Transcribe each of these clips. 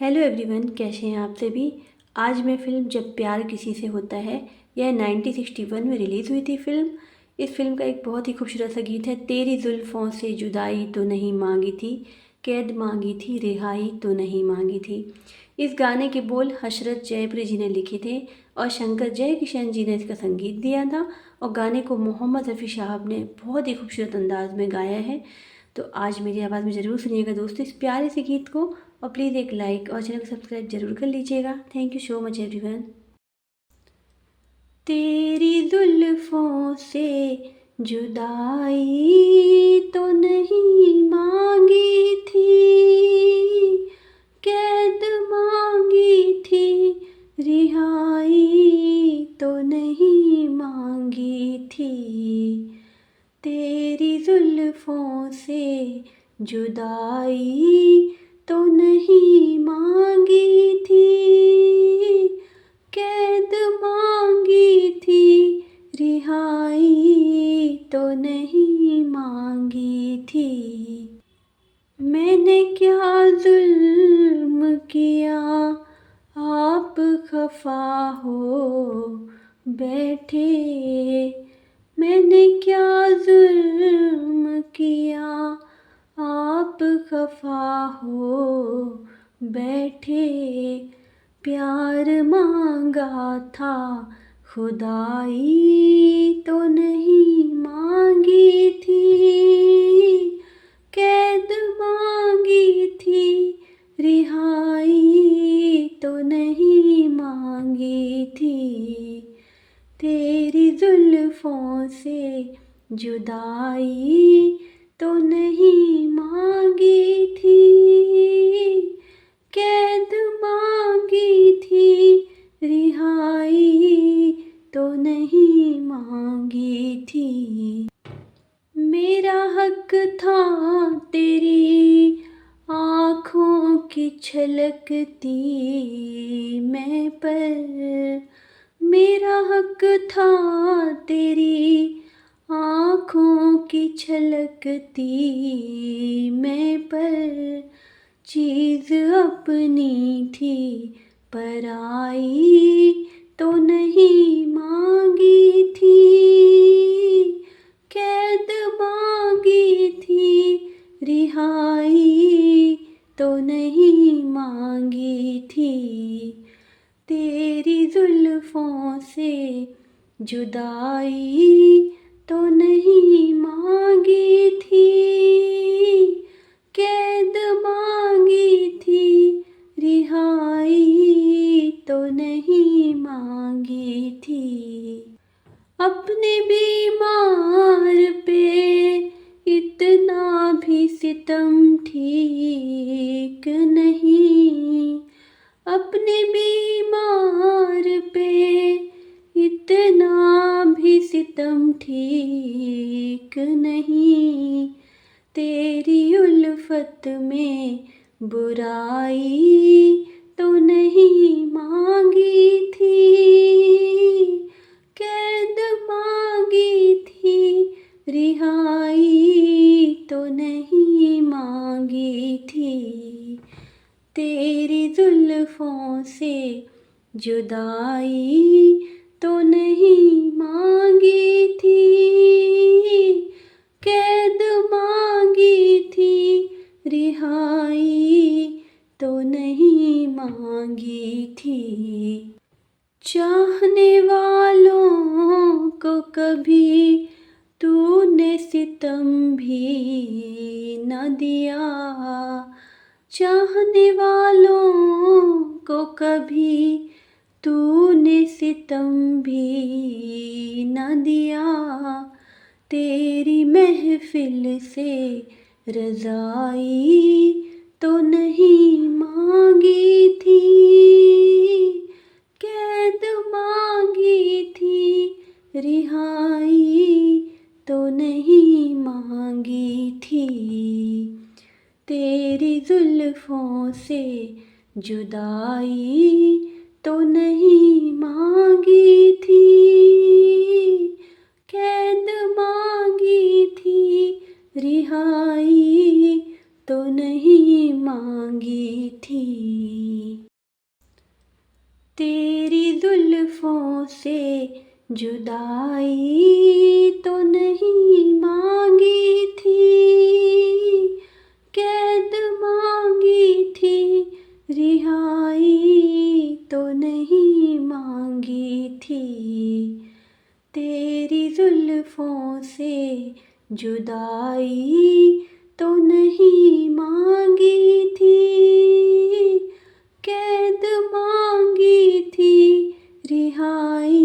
Hello everyone, कैसे हैं आप सभी। आज मैं फ़िल्म जब प्यार किसी से होता है, यह 1961 में रिलीज़ हुई थी फ़िल्म। इस फिल्म का एक बहुत ही खूबसूरत सा गीत है, तेरी जुल्फ़ों से जुदाई तो नहीं मांगी थी, कैद मांगी थी रिहाई तो नहीं मांगी थी। इस गाने के बोल हशरत जयपुरी जी ने लिखे थे और शंकर जयकिशन जी ने इसका संगीत दिया था और गाने को मोहम्मद रफ़ी साहब ने बहुत ही खूबसूरत अंदाज में गाया है। तो आज मेरी आवाज़ में ज़रूर सुनिएगा दोस्तों इस प्यारे से गीत को, और प्लीज़ एक लाइक और चैनल को सब्सक्राइब जरूर कर लीजिएगा। Thank you so much everyone. तेरी जुल्फों से जुदाई तो नहीं मांगी थी, कैद मांगी थी रिहाई तो नहीं मांगी थी। तेरी जुल्फों से जुदाई तो नहीं मांगी थी, कैद मांगी थी रिहाई तो नहीं मांगी थी। मैंने क्या जुल्म किया आप खफा हो बैठे, मैंने क्या जुल्म किया आप खफा हो बैठे। प्यार मांगा था खुदाई तो नहीं मांगी थी, कैद मांगी थी रिहाई तो नहीं मांगी थी। तेरी जुल्फों से जुदाई तो नहीं मांगी थी, कैद मांगी थी रिहाई तो नहीं मांगी थी। मेरा हक था तेरी आँखों की छलकती मैं पर, मेरा हक था तेरी आँखों की छलकती मैं पर। चीज़ अपनी थी पराई तो नहीं मांगी थी, कैद मांगी थी रिहाई तो नहीं मांगी थी। तेरी जुल्फों से जुदाई तो नहीं मांगी थी, कैद मांगी थी रिहाई तो नहीं मांगी थी। अपने बीमार पे इतना भी सितम ठीक नहीं, अपने बीमार पे इतना भी सितम ठीक नहीं। तेरी उल्फत में बुराई तो नहीं मांगी थी, कैद मांगी थी रिहाई तो नहीं मांगी थी। तेरी जुल्फों से जुदाई तो नहीं मांगी थी, कैद मांगी थी रिहाई तो नहीं मांगी थी। चाहने वालों को कभी तूने सितम भी न दिया, चाहने वालों को कभी तूने सितम भी न दिया। तेरी महफिल से रज़ाई तो नहीं मांगी थी, कैद मांगी थी रिहाई तो नहीं मांगी थी। तेरी जुल्फों से जुदाई तो नहीं मांगी थी, कैद मांगी थी रिहाई तो नहीं मांगी थी। तेरी जुल्फों से जुदाई तो नहीं मांगी थी, कैद मांगी थी, रिहाई तो नहीं मांगी थी। तेरी जुल्फों से जुदाई तो नहीं मांगी थी, कैद मांगी थी, रिहाई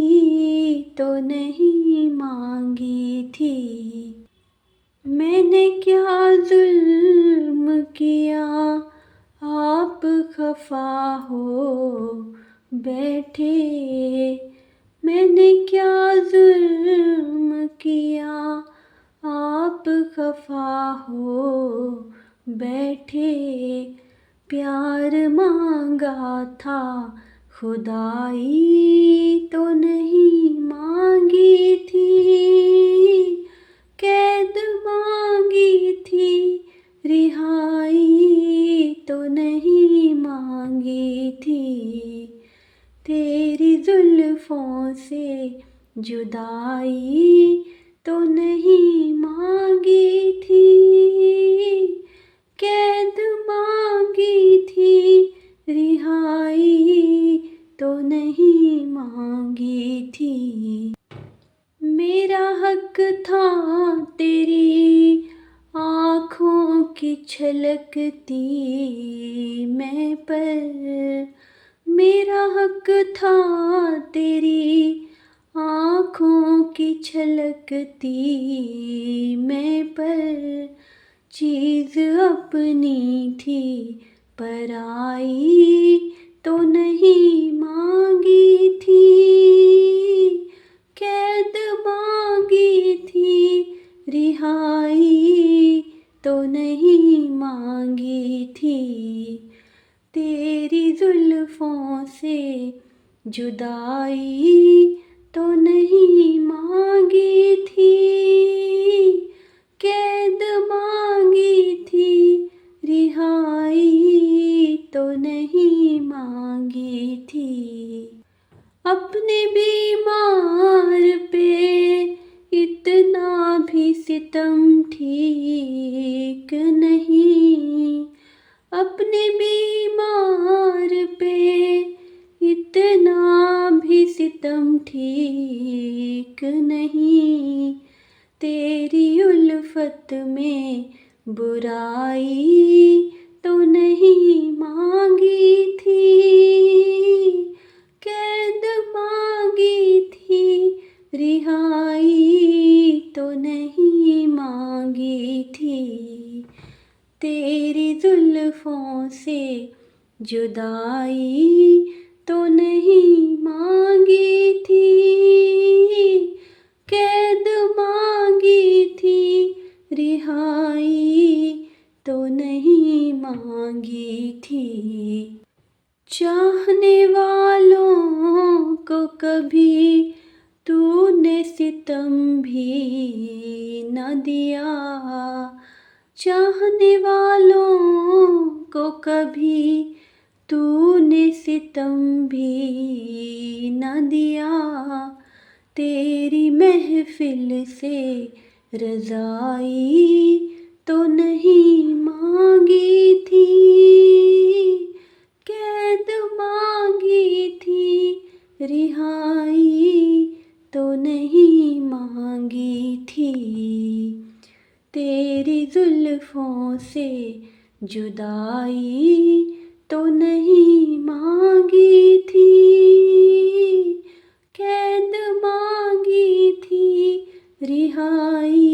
तो नहीं मांगी थी। मैंने क्या जुल्म किया आप खफा हो बैठे, मैंने क्या जुल्म किया आप खफा हो बैठे। प्यार मांगा था खुदाई तो नहीं मांगी थी, कैद मांगी थी, रिहाई तो नहीं मांगी थी। तेरी जुल्फों से जुदाई तो नहीं मांगी थी, कैद मांगी थी, रिहाई तो नहीं मांगी थी। मेरा हक था तेरी आँखों की छलकती मैं पर, मेरा हक था तेरी आँखों की छलकती मैं पर। चीज़ अपनी थी पराई तो नहीं मांगी थी, कैद मांगी थी, रिहाई तो नहीं मांगी थी। तेरी जुल्फों से जुदाई तो नहीं मांगी थी, कैद मांगी थी, रिहाई तो नहीं मांगी थी। अपने बीमार पे इतना भी सितम ठीक नहीं, अपने बीमार पे इतना भी सितम ठीक नहीं। तेरी उल्फत में बुराई तो नहीं मांगी थी, कैद मांगी थी, रिहाई तो नहीं मांगी थी। तेरी जुल्फों से जुदाई तो नहीं मांगी थी, कैद मांगी थी, रिहाई तो नहीं मांगी थी। चाहने वालों को कभी तूने सितम भी न दिया, चाहने वालों को कभी तूने सितम भी न दिया। तेरी महफिल से रज़ाई तो नहीं मांगी थी, कैद मांगी थी, रिहाई तो नहीं मांगी थी। तेरी जुल्फों से जुदाई तो नहीं मांगी थी, कैद मांगी थी, रिहाई